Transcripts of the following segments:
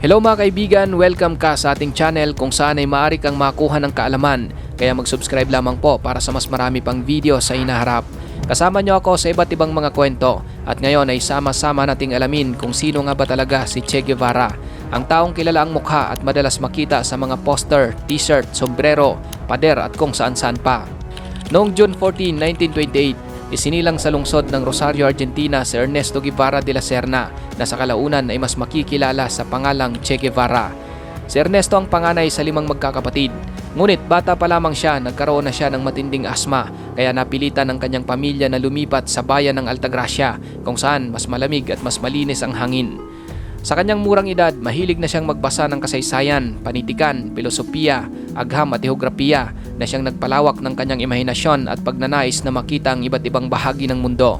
Hello mga kaibigan, welcome ka sa ating channel kung saan ay maaari kang makuha ng kaalaman. Kaya mag-subscribe lamang po para sa mas marami pang video sa hinaharap. Kasama nyo ako sa iba't ibang mga kwento at ngayon ay sama-sama nating alamin kung sino nga ba talaga si Che Guevara. Ang taong kilala ang mukha at madalas makita sa mga poster, t-shirt, sombrero, pader at kung saan-saan pa. Noong June 14, 1928, isinilang sa lungsod ng Rosario, Argentina si Ernesto Guevara de la Serna na sa kalaunan ay mas makikilala sa pangalang Che Guevara. Si Ernesto ang panganay sa 5 magkakapatid. Ngunit bata pa lamang siya, nagkaroon na siya ng matinding asma kaya napilitan ng kanyang pamilya na lumipat sa bayan ng Altagracia kung saan mas malamig at mas malinis ang hangin. Sa kanyang murang edad, mahilig na siyang magbasa ng kasaysayan, panitikan, filosofiya, agham at geografiya na siyang nagpalawak ng kanyang imahinasyon at pagnanais na makita ang iba't ibang bahagi ng mundo.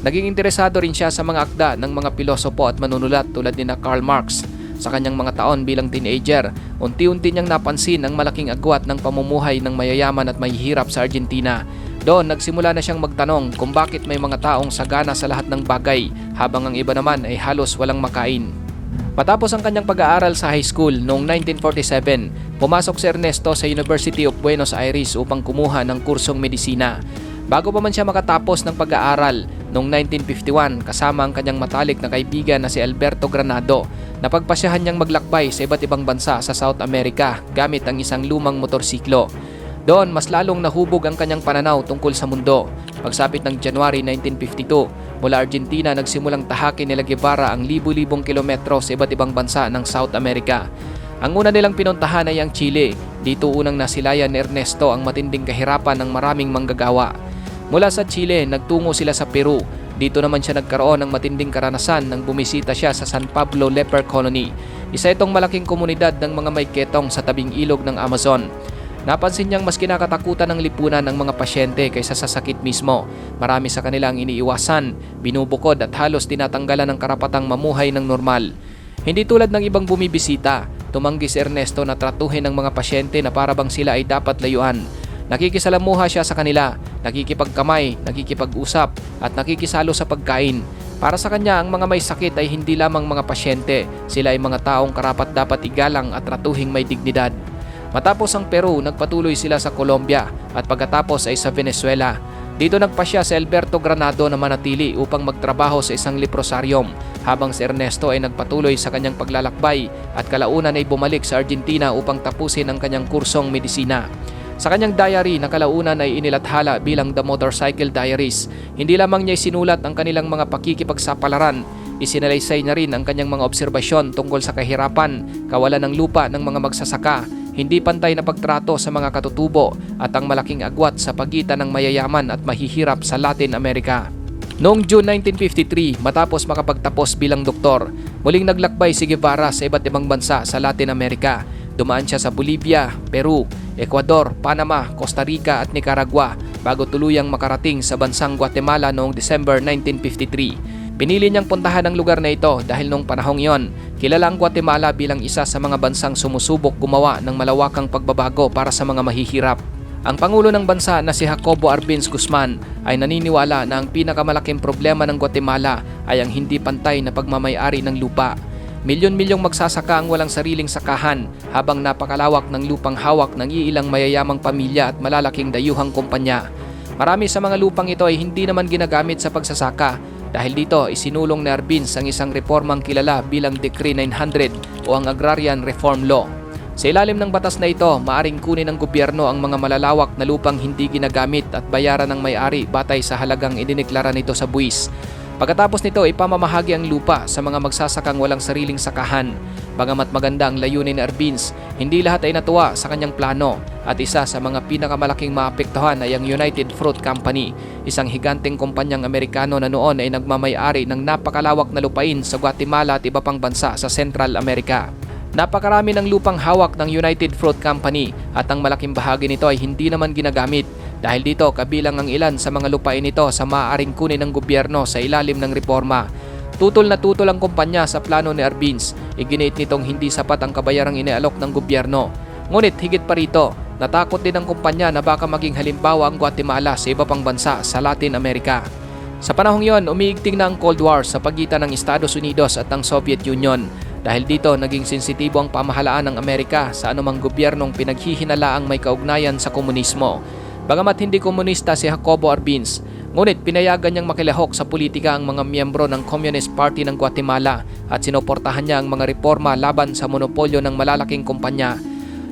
Naging interesado rin siya sa mga akda ng mga pilosopo at manunulat tulad ni Karl Marx. Sa kanyang mga taon bilang teenager, unti-unti niyang napansin ang malaking agwat ng pamumuhay ng mayayaman at mahihirap sa Argentina. Doon, nagsimula na siyang magtanong kung bakit may mga taong sagana sa lahat ng bagay habang ang iba naman ay halos walang makain. Matapos ang kanyang pag-aaral sa high school noong 1947, pumasok si Ernesto sa University of Buenos Aires upang kumuha ng kursong medisina. Bago pa man siya makatapos ng pag-aaral, noong 1951 kasama ang kanyang matalik na kaibigan na si Alberto Granado, napagpasyahan niyang maglakbay sa iba't ibang bansa sa South America gamit ang isang lumang motorsiklo. Doon, mas lalong nahubog ang kanyang pananaw tungkol sa mundo. Pagsapit ng January 1952, mula Argentina nagsimulang tahakin nila Guevara ang libu-libong kilometro sa iba't ibang bansa ng South America. Ang una nilang pinuntahan ay ang Chile. Dito unang nasilayan ni Ernesto ang matinding kahirapan ng maraming manggagawa. Mula sa Chile, nagtungo sila sa Peru. Dito naman siya nagkaroon ng matinding karanasan nang bumisita siya sa San Pablo Leper Colony. Isa itong malaking komunidad ng mga may ketong sa tabing ilog ng Amazon. Napansin niyang mas kinakatakutan ng lipunan ng mga pasyente kaysa sa sakit mismo. Marami sa kanila ang iniiwasan, binubukod at halos tinatanggalan ng karapatang mamuhay ng normal. Hindi tulad ng ibang bumibisita, tumanggi si Ernesto na tratuhin ng mga pasyente na parabang sila ay dapat layuan. Nakikisalamuha siya sa kanila, nakikipagkamay, nakikipag-usap at nakikisalo sa pagkain. Para sa kanya, ang mga may sakit ay hindi lamang mga pasyente, sila ay mga taong karapat dapat igalang at tratuhing may dignidad. Matapos ang Peru, nagpatuloy sila sa Colombia at pagkatapos ay sa Venezuela. Dito nagpasya si Alberto Granado na manatili upang magtrabaho sa isang leprosaryum habang si Ernesto ay nagpatuloy sa kanyang paglalakbay at kalaunan ay bumalik sa Argentina upang tapusin ang kanyang kursong medisina. Sa kanyang diary na kalaunan ay inilathala bilang The Motorcycle Diaries, hindi lamang niya isinulat ang kanilang mga pakikipagsapalaran, isinalaysay na rin ang kanyang mga obserbasyon tungkol sa kahirapan, kawalan ng lupa ng mga magsasaka, hindi pantay na pagtrato sa mga katutubo at ang malaking agwat sa pagitan ng mayayaman at mahihirap sa Latin America. Noong June 1953, matapos makapagtapos bilang doktor, muling naglakbay si Guevara sa iba't ibang bansa sa Latin America. Dumaan siya sa Bolivia, Peru, Ecuador, Panama, Costa Rica at Nicaragua bago tuluyang makarating sa bansang Guatemala noong December 1953. Pinili niyang puntahan ang lugar na ito dahil noong panahong iyon, kilala ang Guatemala bilang isa sa mga bansang sumusubok gumawa ng malawakang pagbabago para sa mga mahihirap. Ang Pangulo ng bansa na si Jacobo Arbenz Guzman ay naniniwala na ang pinakamalaking problema ng Guatemala ay ang hindi pantay na pagmamay-ari ng lupa. Milyon-milyong magsasaka ang walang sariling sakahan habang napakalawak ng lupang hawak ng iilang mayayamang pamilya at malalaking dayuhang kumpanya. Marami sa mga lupang ito ay hindi naman ginagamit sa pagsasaka. Dahil dito, isinulong ni Arbenz ang isang reformang kilala bilang Decree 900 o ang Agrarian Reform Law. Sa ilalim ng batas na ito, maaring kunin ng gobyerno ang mga malalawak na lupang hindi ginagamit at bayaran ng may-ari batay sa halagang idineklara nito sa buwis. Pagkatapos nito, ipamamahagi ang lupa sa mga magsasakang walang sariling sakahan. Bagamat maganda ang layunin ni Arbenz, hindi lahat ay natuwa sa kanyang plano at isa sa mga pinakamalaking maapektuhan ay ang United Fruit Company, isang higanteng kumpanyang Amerikano na noon ay nagmamay-ari ng napakalawak na lupain sa Guatemala at iba pang bansa sa Central America. Napakarami ng lupang hawak ng United Fruit Company at ang malaking bahagi nito ay hindi naman ginagamit. Dahil dito, kabilang ang ilan sa mga lupain nito sa maaaring kunin ng gobyerno sa ilalim ng reforma. Tutol na tutol ang kumpanya sa plano ni Arbenz. Iginiit nitong hindi sapat ang kabayarang inialok ng gobyerno. Ngunit higit pa rito, natakot din ang kumpanya na baka maging halimbawa ang Guatemala sa iba pang bansa sa Latin America. Sa panahong yon, umiigting na ang Cold War sa pagitan ng Estados Unidos at ng Soviet Union. Dahil dito, naging sensitibo ang pamahalaan ng Amerika sa anumang gobyernong pinaghihinalaang may kaugnayan sa komunismo. Bagamat hindi komunista si Jacobo Arbenz, ngunit pinayagan niyang makilahok sa politika ang mga miyembro ng Communist Party ng Guatemala at sinuportahan niya ang mga reforma laban sa monopolyo ng malalaking kumpanya.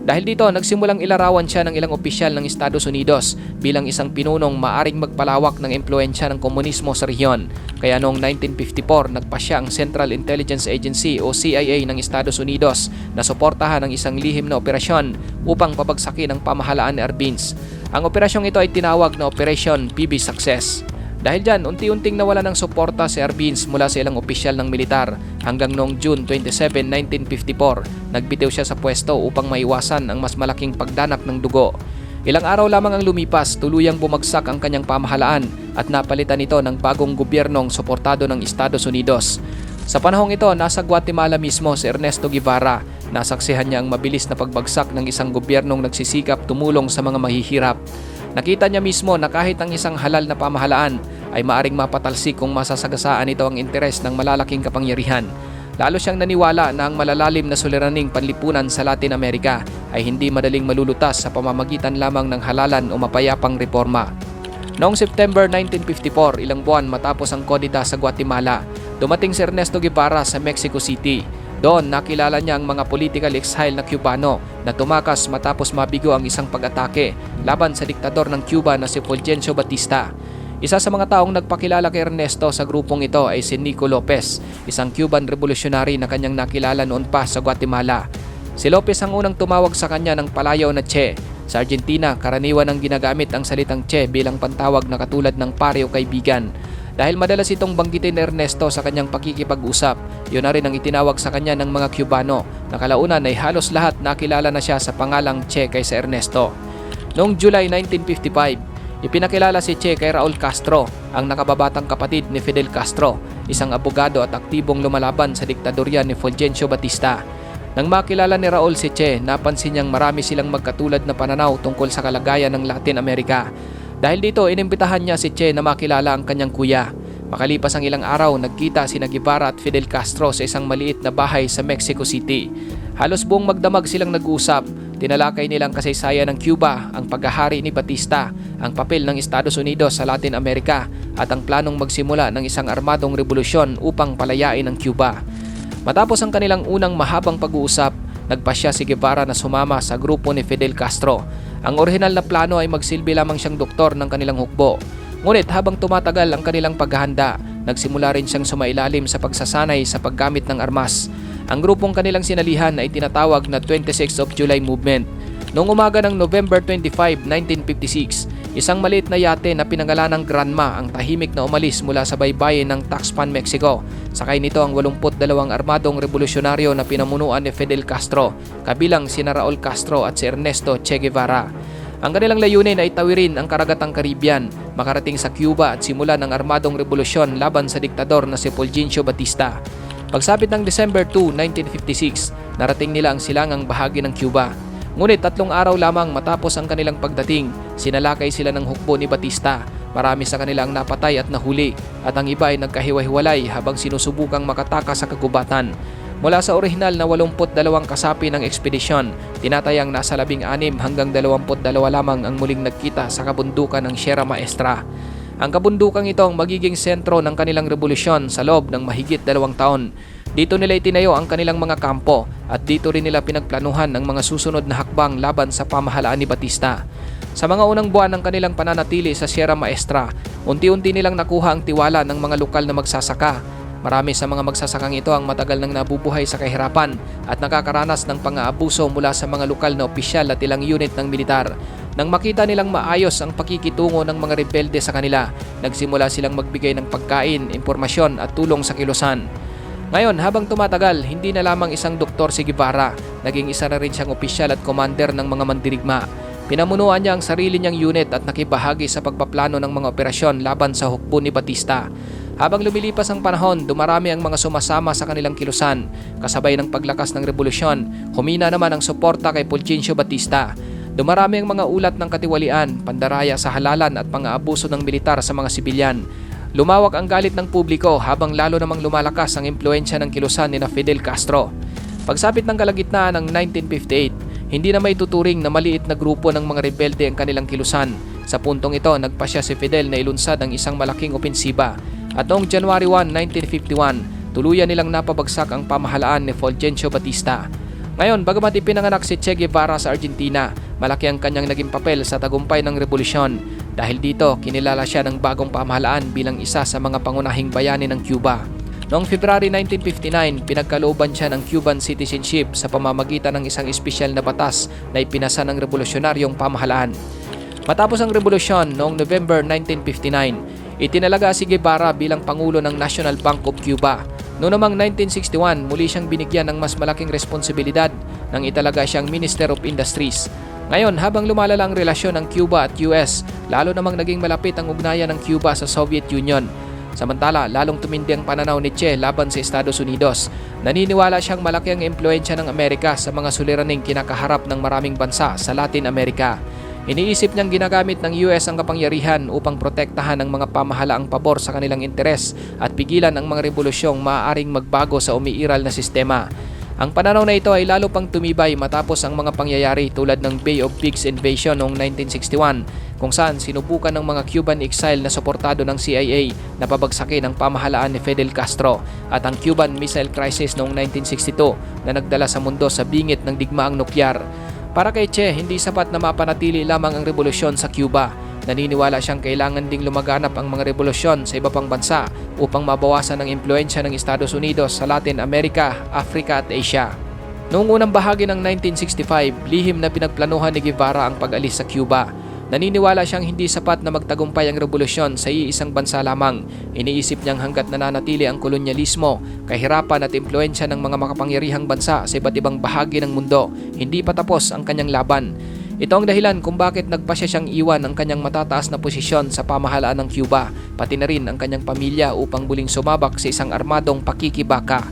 Dahil dito, nagsimulang ilarawan siya ng ilang opisyal ng Estados Unidos bilang isang pinunong maaring magpalawak ng impluensya ng komunismo sa rehiyon. Kaya noong 1954, nagpasya ang Central Intelligence Agency o CIA ng Estados Unidos na suportahan ang isang lihim na operasyon upang pabagsakin ang pamahalaan ni Arbenz. Ang operasyong ito ay tinawag na Operation PB Success. Dahil dyan, unti-unting nawala ng suporta si Arbenz mula sa ilang opisyal ng militar hanggang noong June 27, 1954, nagbitiw siya sa pwesto upang maiwasan ang mas malaking pagdanak ng dugo. Ilang araw lamang ang lumipas, tuluyang bumagsak ang kanyang pamahalaan at napalitan ito ng bagong gobyernong suportado ng Estados Unidos. Sa panahong ito, nasa Guatemala mismo si Ernesto Guevara. Nasaksihan niya ang mabilis na pagbagsak ng isang gobyernong nagsisikap tumulong sa mga mahihirap. Nakita niya mismo na kahit ang isang halal na pamahalaan ay maaring mapatalsik kung masasagasaan ito ang interes ng malalaking kapangyarihan. Lalo siyang naniwala na ang malalalim na suliraning panlipunan sa Latin America ay hindi madaling malulutas sa pamamagitan lamang ng halalan o mapayapang reforma. Noong September 1954, ilang buwan matapos ang kodita sa Guatemala, dumating si Ernesto Guevara sa Mexico City. Doon nakilala niya ang mga political exile na Cubano na tumakas matapos mabigo ang isang pag-atake laban sa diktador ng Cuba na si Fulgencio Batista. Isa sa mga taong nagpakilala kay Ernesto sa grupong ito ay si Nico Lopez, isang Cuban revolutionary na kanyang nakilala noon pa sa Guatemala. Si Lopez ang unang tumawag sa kanya ng palayaw na Che. Sa Argentina, karaniwan ang ginagamit ang salitang Che bilang pantawag na katulad ng pare o kaibigan. Dahil madalas itong banggitin ni Ernesto sa kanyang pakikipag-usap, yun na rin ang itinawag sa kanya ng mga Cubano na kalaunan ay halos lahat nakilala na siya sa pangalang Che kaysa Ernesto. Noong July 1955, ipinakilala si Che kay Raul Castro, ang nakababatang kapatid ni Fidel Castro, isang abogado at aktibong lumalaban sa diktadorya ni Fulgencio Batista. Nang makilala ni Raul si Che, napansin niyang marami silang magkatulad na pananaw tungkol sa kalagayan ng Latin America. Dahil dito, inimbitahan niya si Che na makilala ang kanyang kuya. Makalipas ang ilang araw, nagkita sina Guevara at Fidel Castro sa isang maliit na bahay sa Mexico City. Halos buong magdamag silang nag-uusap. Tinalakay nilang kasaysayan ng Cuba, ang paghahari ni Batista, ang papel ng Estados Unidos sa Latin America at ang planong magsimula ng isang armadong revolusyon upang palayain ang Cuba. Matapos ang kanilang unang mahabang pag-uusap, nagpasya si Guevara na sumama sa grupo ni Fidel Castro. Ang orihinal na plano ay magsilbi lamang siyang doktor ng kanilang hukbo. Ngunit habang tumatagal ang kanilang paghahanda, nagsimula rin siyang sumailalim sa pagsasanay sa paggamit ng armas. Ang grupong kanilang sinalihan ay tinatawag na 26th of July Movement. Noong umaga ng November 25, 1956, isang maliit na yate na pinangalanang Granma ang tahimik na umalis mula sa baybayin ng Tuxpan, Mexico. Sakay nito ang 82 armadong revolusyonaryo na pinamunuan ni Fidel Castro, kabilang sina Raul Castro at si Ernesto Che Guevara. Ang kanilang layunin ay tawirin ang karagatang Caribbean, makarating sa Cuba at simulan ng armadong revolusyon laban sa diktador na si Fulgencio Batista. Pagsapit ng December 2, 1956, narating nila ang silangang bahagi ng Cuba. Ngunit 3 araw lamang matapos ang kanilang pagdating, sinalakay sila ng hukbo ni Batista. Marami sa kanila ang napatay at nahuli at ang iba ay nagkahiwa-hiwalay habang sinusubukang makatakas sa kagubatan. Mula sa orihinal na 82 kasapi ng ekspedisyon, tinatayang nasa 16 hanggang 22 lamang ang muling nagkita sa kabundukan ng Sierra Maestra. Ang kabundukang ito ang magiging sentro ng kanilang revolusyon sa loob ng mahigit 2 taon. Dito nila itinayo ang kanilang mga kampo at dito rin nila pinagplanuhan ang mga susunod na hakbang laban sa pamahalaan ni Batista. Sa mga unang buwan ng kanilang pananatili sa Sierra Maestra, unti-unti nilang nakuha ang tiwala ng mga lokal na magsasaka. Marami sa mga magsasakang ito ang matagal nang nabubuhay sa kahirapan at nakakaranas ng pang-aabuso mula sa mga lokal na opisyal at ilang unit ng militar. Nang makita nilang maayos ang pakikitungo ng mga rebelde sa kanila, nagsimula silang magbigay ng pagkain, impormasyon at tulong sa kilusan. Ngayon, habang tumatagal, hindi na lamang isang doktor si Guevara, naging isa na rin siyang opisyal at commander ng mga mandirigma. Pinamunuan niya ang sarili niyang unit at nakibahagi sa pagpaplano ng mga operasyon laban sa hukbo ni Batista. Habang lumilipas ang panahon, dumarami ang mga sumasama sa kanilang kilusan. Kasabay ng paglakas ng revolusyon, humina naman ang suporta kay Fulgencio Batista. Dumarami ang mga ulat ng katiwalian, pandaraya sa halalan at pang-aabuso ng militar sa mga sibilyan. Lumawak ang galit ng publiko habang lalo namang lumalakas ang impluensya ng kilusan ni Fidel Castro. Pagsapit ng kalagitnaan ng 1958, hindi na may tuturing na maliit na grupo ng mga rebelde ang kanilang kilusan. Sa puntong ito, nagpasya si Fidel na ilunsad ang isang malaking opensiba. At noong January 1, 1951, tuluyan nilang napabagsak ang pamahalaan ni Fulgencio Batista. Ngayon, bagamat ipinanganak si Che Guevara sa Argentina, malaki ang kanyang naging papel sa tagumpay ng revolusyon. Dahil dito, kinilala siya ng bagong pamahalaan bilang isa sa mga pangunahing bayani ng Cuba. Noong February 1959, pinagkalooban siya ng Cuban citizenship sa pamamagitan ng isang espesyal na batas na ipinasa ng revolusyonaryong pamahalaan. Matapos ang revolusyon noong November 1959, itinalaga si Guevara bilang Pangulo ng National Bank of Cuba. Noong namang 1961, muli siyang binigyan ng mas malaking responsibilidad nang italaga siyang Minister of Industries. Ngayon, habang lumalala ang relasyon ng Cuba at US, lalo namang naging malapit ang ugnayan ng Cuba sa Soviet Union. Samantala, lalong tumindi ang pananaw ni Che laban sa Estados Unidos. Naniniwala siyang malaki ang impluensya ng Amerika sa mga suliraning kinakaharap ng maraming bansa sa Latin America. Iniisip niyang ginagamit ng US ang kapangyarihan upang protektahan ang mga pamahalaang pabor sa kanilang interes at pigilan ang mga revolusyong maaaring magbago sa umiiral na sistema. Ang pananaw na ito ay lalo pang tumibay matapos ang mga pangyayari tulad ng Bay of Pigs invasion noong 1961, kung saan sinubukan ng mga Cuban exile na suportado ng CIA na pabagsakin ang pamahalaan ni Fidel Castro, at ang Cuban Missile Crisis noong 1962 na nagdala sa mundo sa bingit ng digmaang nukyar. Para kay Che, hindi sapat na mapanatili lamang ang revolusyon sa Cuba. Naniniwala siyang kailangan ding lumaganap ang mga revolusyon sa iba pang bansa upang mabawasan ang impluensya ng Estados Unidos sa Latin America, Africa at Asia. Noong unang bahagi ng 1965, lihim na pinagplanuhan ni Guevara ang pag-alis sa Cuba. Naniniwala siyang hindi sapat na magtagumpay ang revolusyon sa iisang bansa lamang. Iniisip niyang hanggat nananatili ang kolonyalismo, kahirapan at impluensya ng mga makapangyarihang bansa sa iba't ibang bahagi ng mundo, hindi pa tapos ang kanyang laban. Ito ang dahilan kung bakit nagpasya siyang iwan ang kanyang matataas na posisyon sa pamahalaan ng Cuba, pati na rin ang kanyang pamilya upang muling sumabak sa isang armadong pakikibaka.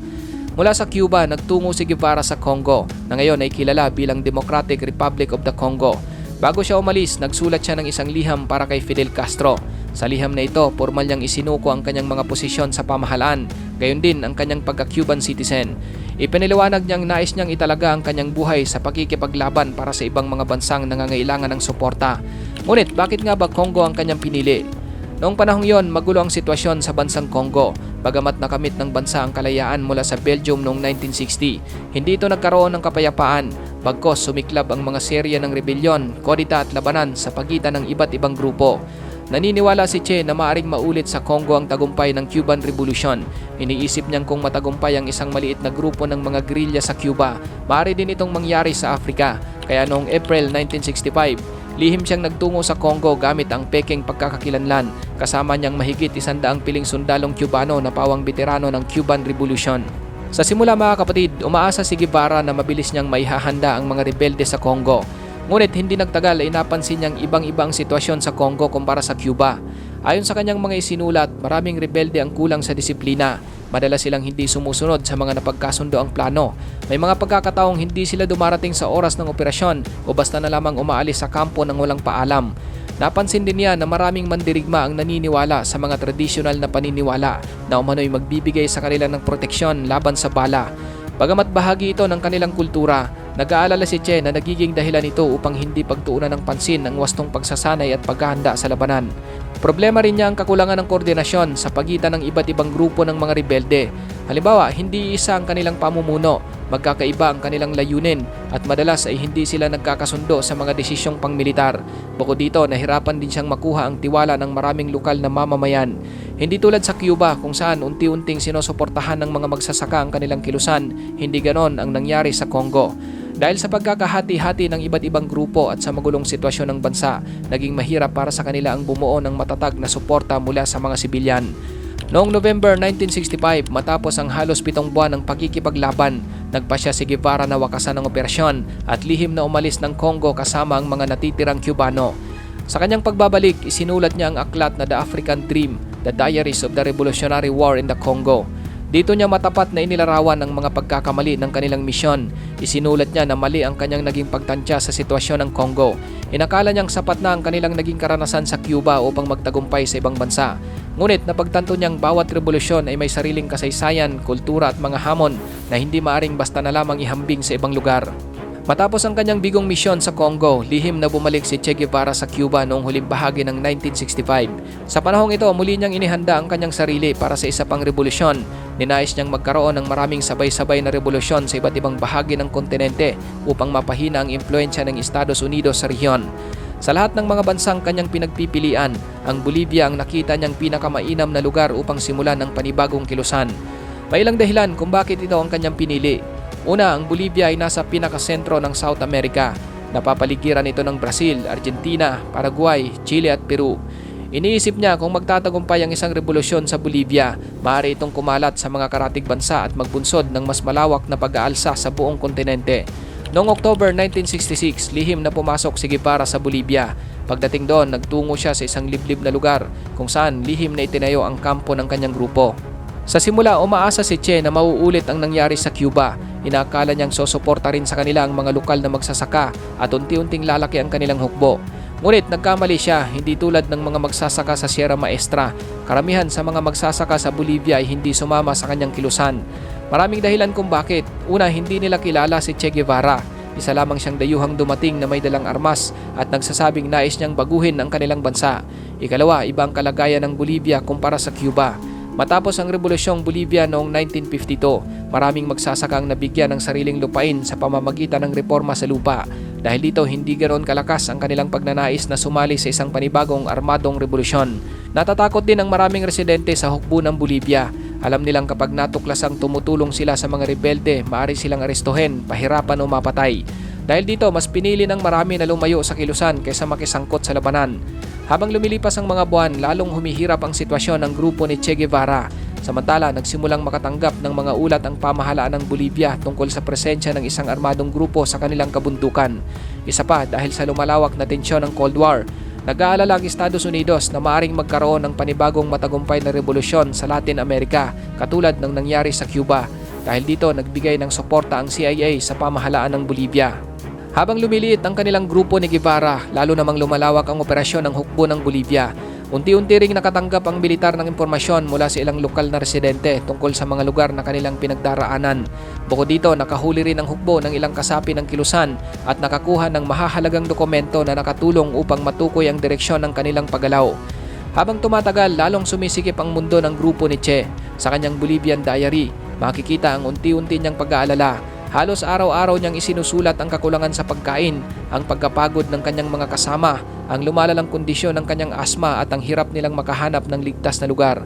Mula sa Cuba, nagtungo si Guevara sa Congo, na ngayon ay kilala bilang Democratic Republic of the Congo. Bago siya umalis, nagsulat siya ng isang liham para kay Fidel Castro. Sa liham na ito, formal niyang isinuko ang kanyang mga posisyon sa pamahalaan, gayon din ang kanyang pagka-Cuban citizen. Ipiniliwanag niyang nais niyang italaga ang kanyang buhay sa pakikipaglaban para sa ibang mga bansang nangangailangan ng suporta. Ngunit bakit nga ba Congo ang kanyang pinili? Noong panahong yon, magulo ang sitwasyon sa bansang Congo. Bagamat nakamit ng bansa ang kalayaan mula sa Belgium noong 1960, hindi ito nagkaroon ng kapayapaan. Bagkos sumiklab ang mga serya ng rebelyon, kodita at labanan sa pagitan ng iba't ibang grupo. Naniniwala si Che na maaring maulit sa Congo ang tagumpay ng Cuban Revolution. Iniisip niyang kung matagumpay ang isang maliit na grupo ng mga gerilya sa Cuba, maaari din itong mangyari sa Africa. Kaya noong April 1965, lihim siyang nagtungo sa Congo gamit ang peking pagkakakilanlan. Kasama niyang mahigit 100 piling sundalong Cubano na pawang veterano ng Cuban Revolution. Sa simula mga kapatid, umaasa si Guevara na mabilis niyang maihahanda ang mga rebelde sa Congo. Ngunit hindi nagtagal ay napansin niyang ibang-ibang sitwasyon sa Congo kumpara sa Cuba. Ayon sa kanyang mga isinulat, maraming rebelde ang kulang sa disiplina. Madalas silang hindi sumusunod sa mga napagkasundo ang plano. May mga pagkakataong hindi sila dumarating sa oras ng operasyon o basta na lamang umaalis sa kampo nang walang paalam. Napansin din niya na maraming mandirigma ang naniniwala sa mga tradisyonal na paniniwala na umano'y magbibigay sa kanila ng proteksyon laban sa bala. Bagamat bahagi ito ng kanilang kultura, nag-aalala si Che na nagiging dahilan ito upang hindi pagtuunan ng pansin ang wastong pagsasanay at paghahanda sa labanan. Problema rin niya ang kakulangan ng koordinasyon sa pagitan ng iba't ibang grupo ng mga rebelde. Halimbawa, hindi isa ang kanilang pamumuno, magkakaiba ang kanilang layunin at madalas ay hindi sila nagkakasundo sa mga desisyong pangmilitar. Bukod dito, nahirapan din siyang makuha ang tiwala ng maraming lokal na mamamayan. Hindi tulad sa Cuba kung saan unti-unting sinusuportahan ng mga magsasaka ang kanilang kilusan, hindi ganon ang nangyari sa Congo. Dahil sa pagkakahati-hati ng iba't ibang grupo at sa magulong sitwasyon ng bansa, naging mahirap para sa kanila ang bumuo ng matatag na suporta mula sa mga sibilyan. Noong November 1965, matapos ang halos 7 buwan ng pagkikipaglaban, nagpasya si Guevara na wakasan ang operasyon at lihim na umalis ng Congo kasama ang mga natitirang Cubano. Sa kanyang pagbabalik, isinulat niya ang aklat na The African Dream, The Diaries of the Revolutionary War in the Congo. Dito niya matapat na inilarawan ang mga pagkakamali ng kanilang misyon. Isinulat niya na mali ang kanyang naging pagtansya sa sitwasyon ng Congo. Inakala niyang sapat na ang kanilang naging karanasan sa Cuba upang magtagumpay sa ibang bansa. Ngunit napagtanto niyang bawat revolusyon ay may sariling kasaysayan, kultura at mga hamon na hindi maaring basta na lamang ihambing sa ibang lugar. Matapos ang kanyang bigong misyon sa Congo, lihim na bumalik si Che Guevara sa Cuba noong huling bahagi ng 1965. Sa panahong ito, muli niyang inihanda ang kanyang sarili para sa isa pang revolusyon. Ninais niyang magkaroon ng maraming sabay-sabay na revolusyon sa iba't ibang bahagi ng kontinente upang mapahina ang impluensya ng Estados Unidos sa rehiyon. Sa lahat ng mga bansang kanyang pinagpipilian, ang Bolivia ang nakita niyang pinakamainam na lugar upang simulan ang panibagong kilusan. May ilang dahilan kung bakit ito ang kanyang pinili. Una, ang Bolivia ay nasa pinakasentro ng South America. Napapaligiran ito ng Brazil, Argentina, Paraguay, Chile at Peru. Iniisip niya kung magtatagumpay ang isang revolusyon sa Bolivia, maaari itong kumalat sa mga karatig bansa at magbunsod ng mas malawak na pag-aalsa sa buong kontinente. Noong October 1966, lihim na pumasok si Guevara sa Bolivia. Pagdating doon, nagtungo siya sa isang liblib na lugar kung saan lihim na itinayo ang kampo ng kanyang grupo. Sa simula, umaasa si Che na mauulit ang nangyari sa Cuba. Inakala niyang sosuporta rin sa kanila ang mga lokal na magsasaka at unti-unting lalaki ang kanilang hukbo. Ngunit nagkamali siya, hindi tulad ng mga magsasaka sa Sierra Maestra. Karamihan sa mga magsasaka sa Bolivia ay hindi sumama sa kanyang kilusan. Maraming dahilan kung bakit. Una, hindi nila kilala si Che Guevara. Isa lamang siyang dayuhang dumating na may dalang armas at nagsasabing nais niyang baguhin ang kanilang bansa. Ikalawa, ibang kalagayan ng Bolivia kumpara sa Cuba. Matapos ang Rebolusyong Bolivia noong 1952, maraming magsasaka ang nabigyan ng sariling lupain sa pamamagitan ng reforma sa lupa. Dahil dito, hindi ganoon kalakas ang kanilang pagnanais na sumali sa isang panibagong armadong revolusyon. Natatakot din ang maraming residente sa hukbo ng Bolivia. Alam nilang kapag natuklasang tumutulong sila sa mga rebelde, maaari silang arestuhin, pahirapan o mapatay. Dahil dito, mas pinili ng marami na lumayo sa kilusan kaysa makisangkot sa labanan. Habang lumilipas ang mga buwan, lalong humihirap ang sitwasyon ng grupo ni Che Guevara. Samantala, nagsimulang makatanggap ng mga ulat ang pamahalaan ng Bolivia tungkol sa presensya ng isang armadong grupo sa kanilang kabundukan. Isa pa, dahil sa lumalawak na tensyon ng Cold War, nag-aalala ang Estados Unidos na maaring magkaroon ng panibagong matagumpay na revolusyon sa Latin America katulad ng nangyari sa Cuba. Dahil dito, nagbigay ng suporta ang CIA sa pamahalaan ng Bolivia. Habang lumiliit ang kanilang grupo ni Guevara, lalo namang lumalawak ang operasyon ng hukbo ng Bolivia. Unti-unti ring nakatanggap ang militar ng impormasyon mula sa ilang lokal na residente tungkol sa mga lugar na kanilang pinagdaraanan. Bukod dito, nakahuli rin ang hukbo ng ilang kasapi ng kilusan at nakakuha ng mahahalagang dokumento na nakatulong upang matukoy ang direksyon ng kanilang paggalaw. Habang tumatagal, lalong sumisikip ang mundo ng grupo ni Che. Sa kanyang Bolivian diary, makikita ang unti-unti niyang pag-aalala. Halos araw-araw niyang isinusulat ang kakulangan sa pagkain, ang pagkapagod ng kanyang mga kasama, ang lumalalang kondisyon ng kanyang asma at ang hirap nilang makahanap ng ligtas na lugar.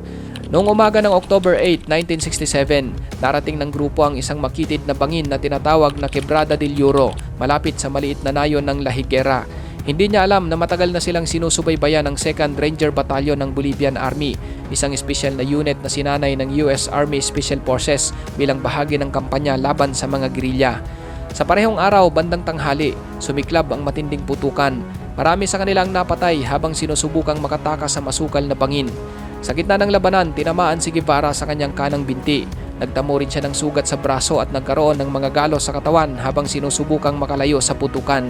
Noong umaga ng October 8, 1967, darating ng grupo ang isang makitid na bangin na tinatawag na Quebrada del Oro, malapit sa maliit na nayon ng La Higuera. Hindi niya alam na matagal na silang sinusubaybayan ng 2nd Ranger Battalion ng Bolivian Army, isang espesyal na unit na sinanay ng US Army Special Forces bilang bahagi ng kampanya laban sa mga gerilya. Sa parehong araw, bandang tanghali, sumiklab ang matinding putukan. Marami sa kanilang napatay habang sinusubukang makatakas sa masukal na bangin. Sa gitna ng labanan, tinamaan si Guevara sa kanyang kanang binti. Nagtamo rin siya ng sugat sa braso at nagkaroon ng mga galos sa katawan habang sinusubukang makalayo sa putukan.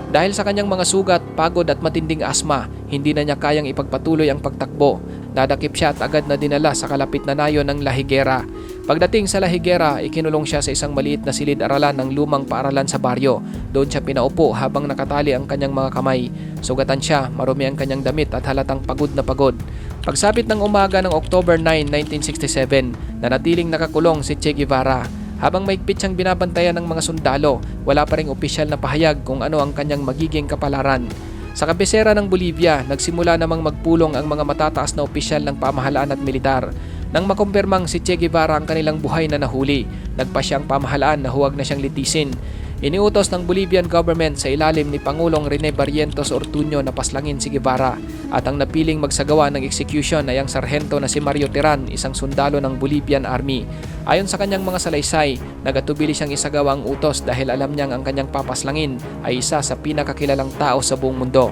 Dahil sa kanyang mga sugat, pagod at matinding asma, hindi na niya kayang ipagpatuloy ang pagtakbo. Nadakip siya at agad na dinala sa kalapit na nayon ng La Higuera. Pagdating sa La Higuera, ikinulong siya sa isang maliit na silid-aralan ng lumang paaralan sa baryo. Doon siya pinaupo habang nakatali ang kanyang mga kamay. Sugatan siya, marumi ang kanyang damit at halatang pagod na pagod. Pagsapit ng umaga ng October 9, 1967, nanatiling nakakulong si Che Guevara. Habang maigpit siyang binabantayan ng mga sundalo, wala pa ring opisyal na pahayag kung ano ang kanyang magiging kapalaran. Sa kabisera ng Bolivia, nagsimula namang magpulong ang mga matataas na opisyal ng pamahalaan at militar. Nang makumpirmang si Che Guevara ang kanilang buhay na nahuli, nagpasya ang pamahalaan na huwag na siyang litisin. Iniutos ng Bolivian government sa ilalim ni Pangulong Rene Barrientos Ortuño na paslangin si Guevara at ang napiling magsagawa ng execution ay ang sarhento na si Mario Terán, isang sundalo ng Bolivian Army. Ayon sa kanyang mga salaysay, nagatubili siyang isagawa ang utos dahil alam niyang ang kanyang papaslangin ay isa sa pinakakilalang tao sa buong mundo.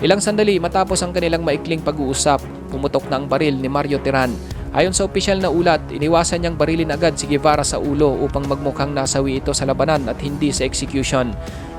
Ilang sandali matapos ang kanilang maikling pag-uusap, pumutok na ang baril ni Mario Terán. Ayon sa opisyal na ulat, iniwasan niyang barilin agad si Guevara sa ulo upang magmukhang nasawi ito sa labanan at hindi sa execution.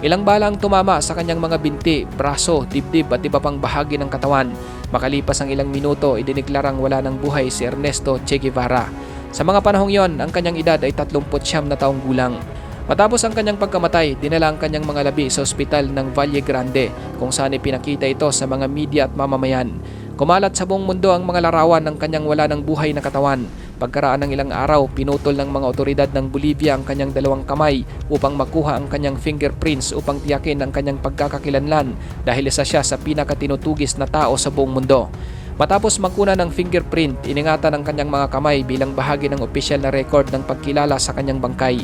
Ilang bala ang tumama sa kanyang mga binti, braso, dibdib at iba pang bahagi ng katawan. Makalipas ang ilang minuto, idineklarang wala ng buhay si Ernesto Che Guevara. Sa mga panahong yon, ang kanyang edad ay 39 na taong gulang. Matapos ang kanyang pagkamatay, dinala ang kanyang mga labi sa ospital ng Valle Grande kung saan ipinakita ito sa mga media at mamamayan. Kumalat sa buong mundo ang mga larawan ng kanyang wala ng buhay na katawan. Pagkaraan ng ilang araw, pinutol ng mga otoridad ng Bolivia ang kanyang dalawang kamay upang makuha ang kanyang fingerprints upang tiyakin ang kanyang pagkakakilanlan dahil isa siya sa pinakatinutugis na tao sa buong mundo. Matapos magkuna ng fingerprint, iningatan ang kanyang mga kamay bilang bahagi ng opisyal na record ng pagkilala sa kanyang bangkay.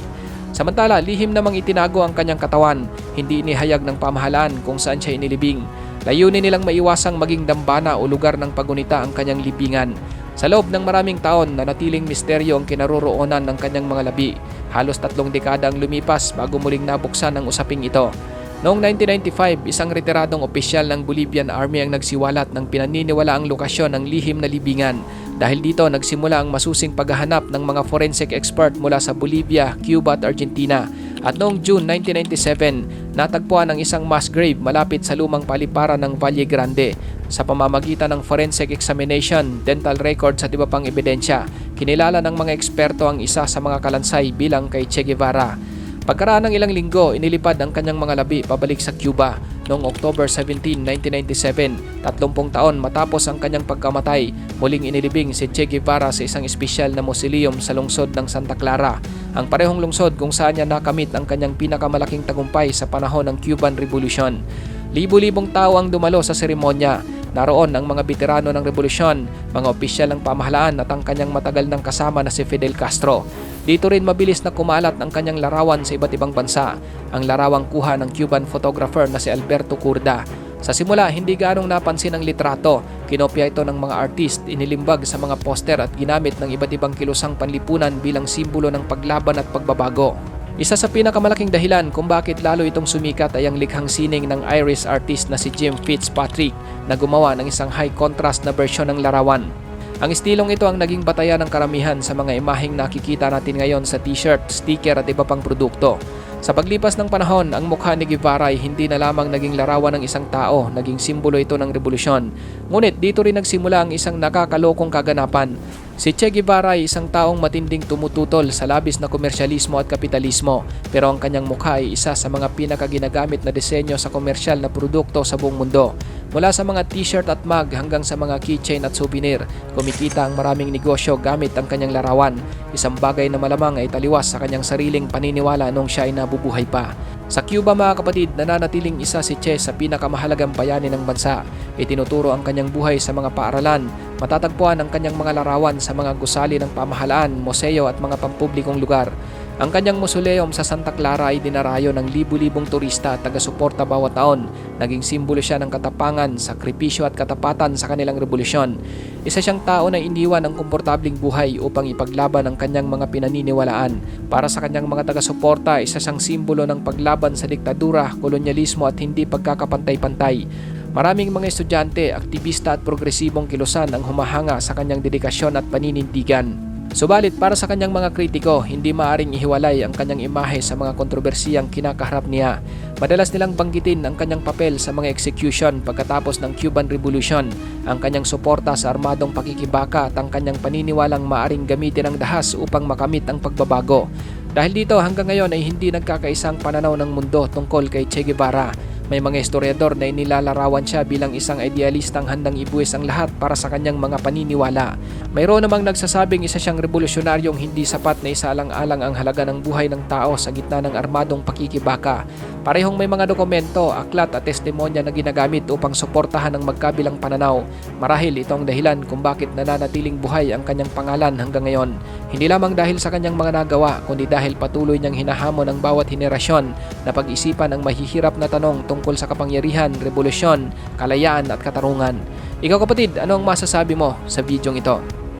Samantala, lihim namang itinago ang kanyang katawan, hindi inihayag ng pamahalaan kung saan siya inilibing. Layunin nilang maiwasang maging dambana o lugar ng pagunita ang kanyang libingan. Sa loob ng maraming taon, nanatiling misteryo ang kinaroroonan ng kanyang mga labi. Halos 3 dekada ang lumipas bago muling nabuksan ang usaping ito. Noong 1995, isang retiradong opisyal ng Bolivian Army ang nagsiwalat ng pinaniniwalaang lokasyon ng lihim na libingan. Dahil dito, nagsimula ang masusing paghahanap ng mga forensic expert mula sa Bolivia, Cuba at Argentina. At noong June 1997, natagpuan ang isang mass grave malapit sa lumang paliparan ng Valle Grande. Sa pamamagitan ng forensic examination, dental records at iba pang ebidensya, kinilala ng mga eksperto ang isa sa mga kalansay bilang kay Che Guevara. Pagkaraan ng ilang linggo, inilipad ang kanyang mga labi pabalik sa Cuba. Noong October 17, 1997, 30 taon matapos ang kanyang pagkamatay, muling inilibing si Che Guevara sa isang espesyal na mausoleum sa lungsod ng Santa Clara, ang parehong lungsod kung saan niya nakamit ang kanyang pinakamalaking tagumpay sa panahon ng Cuban Revolution. Libo-libong tao ang dumalo sa seremonya. Naroon ang mga veterano ng revolusyon, mga opisyal ng pamahalaan at ang kanyang matagal ng kasama na si Fidel Castro. Dito rin mabilis na kumalat ang kanyang larawan sa iba't ibang bansa, ang larawang kuha ng Cuban photographer na si Alberto Curda. Sa simula, hindi ganong napansin ang litrato, kinopya ito ng mga artist, inilimbag sa mga poster at ginamit ng iba't ibang kilusang panlipunan bilang simbolo ng paglaban at pagbabago. Isa sa pinakamalaking dahilan kung bakit lalo itong sumikat ay ang likhang sining ng Irish artist na si Jim Fitzpatrick na gumawa ng isang high contrast na bersyon ng larawan. Ang estilong ito ang naging batayan ng karamihan sa mga imaheng nakikita natin ngayon sa t-shirt, sticker at iba pang produkto. Sa paglipas ng panahon, ang mukha ni Guevara ay hindi na lamang naging larawan ng isang tao, naging simbolo ito ng revolusyon. Ngunit dito rin nagsimula ang isang nakakalokong kaganapan. Si Che Guevara ay isang taong matinding tumututol sa labis na komersyalismo at kapitalismo, pero ang kanyang mukha ay isa sa mga pinakaginagamit na disenyo sa komersyal na produkto sa buong mundo. Mula sa mga t-shirt at mug hanggang sa mga keychain at souvenir, kumikita ang maraming negosyo gamit ang kanyang larawan. Isang bagay na malamang ay taliwas sa kanyang sariling paniniwala nung siya ay nabubuhay pa. Sa Cuba mga kapatid, nananatiling isa si Che sa pinakamahalagang bayani ng bansa. Itinuturo ang kanyang buhay sa mga paaralan. Matatagpuan ang kanyang mga larawan sa mga gusali ng pamahalaan, museo at mga pampublikong lugar. Ang kanyang mausoleum sa Santa Clara ay dinarayo ng libu-libong turista at taga-suporta bawat taon. Naging simbolo siya ng katapangan, sakripisyo at katapatan sa kanilang revolusyon. Isa siyang tao na iniwan ng komportabling buhay upang ipaglaban ang kanyang mga pinaniniwalaan. Para sa kanyang mga taga-suporta, isa siyang simbolo ng paglaban sa diktadura, kolonyalismo at hindi pagkakapantay-pantay. Maraming mga estudyante, aktivista at progresibong kilusan ang humahanga sa kanyang dedikasyon at paninindigan. Subalit para sa kanyang mga kritiko, hindi maaring ihiwalay ang kanyang imahe sa mga kontrobersiyang kinakaharap niya. Madalas nilang banggitin ang kanyang papel sa mga execution pagkatapos ng Cuban Revolution, ang kanyang suporta sa armadong pakikibaka at ang kanyang paniniwalang maaring gamitin ang dahas upang makamit ang pagbabago. Dahil dito hanggang ngayon ay hindi nagkakaisang pananaw ng mundo tungkol kay Che Guevara. May mga historiador na inilalarawan siya bilang isang idealistang handang ibuwis ang lahat para sa kanyang mga paniniwala. Mayroon namang nagsasabing isa siyang revolusyonaryong hindi sapat na isaalang-alang ang halaga ng buhay ng tao sa gitna ng armadong pakikibaka. Parehong may mga dokumento, aklat at testimonya na ginagamit upang suportahan ang magkabilang pananaw. Marahil ito ang dahilan kung bakit nananatiling buhay ang kanyang pangalan hanggang ngayon. Hindi lamang dahil sa kanyang mga nagawa, kundi dahil patuloy niyang hinahamon ang bawat henerasyon na pag-isipan ang mahihirap na tanong tungkol sa kapangyarihan, revolusyon, kalayaan at katarungan. Ikaw kapatid, ano ang masasabi mo sa bidyong ito?